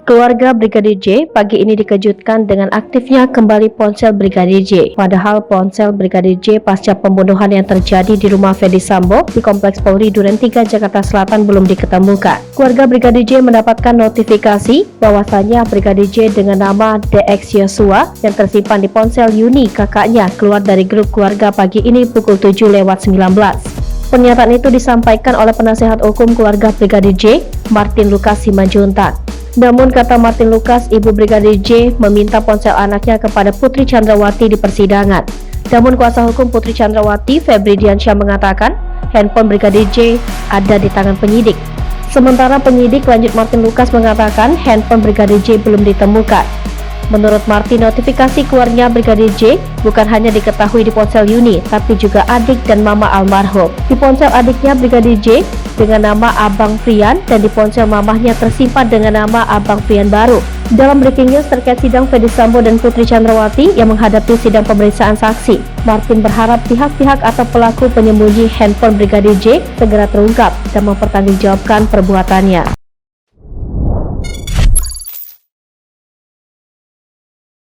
Keluarga Brigadir J pagi ini dikejutkan dengan aktifnya kembali ponsel Brigadir J. Padahal ponsel Brigadir J pasca pembunuhan yang terjadi di rumah Ferdy Sambo di Kompleks Polri Duren 3 Jakarta Selatan belum diketemukan. Keluarga Brigadir J mendapatkan notifikasi bahwasannya Brigadir J dengan nama DX Yosua yang tersimpan di ponsel Yuni kakaknya keluar dari grup keluarga pagi ini pukul 7:19. Pernyataan itu disampaikan oleh penasehat hukum keluarga Brigadir J, Martin Lucas Simanjuntak. Namun kata Martin Lucas, ibu Brigadir J meminta ponsel anaknya kepada Putri Chandrawati di persidangan. Namun kuasa hukum Putri Chandrawati, Febri Diansyah mengatakan handphone Brigadir J ada di tangan penyidik. Sementara penyidik, lanjut Martin Lucas, mengatakan handphone Brigadir J belum ditemukan. Menurut Martin, notifikasi keluarnya Brigadir J bukan hanya diketahui di ponsel Yuni, tapi juga adik dan mama almarhum. Di ponsel adiknya Brigadir J dengan nama Abang Frian dan di ponsel mamahnya tersimpan dengan nama Abang Frian baru. Dalam breaking news terkait sidang Ferdy Sambo dan Putri Chandrawati yang menghadapi sidang pemeriksaan saksi, Martin berharap pihak-pihak atau pelaku penyembunyi handphone Brigadir J segera terungkap dan mempertanggungjawabkan perbuatannya.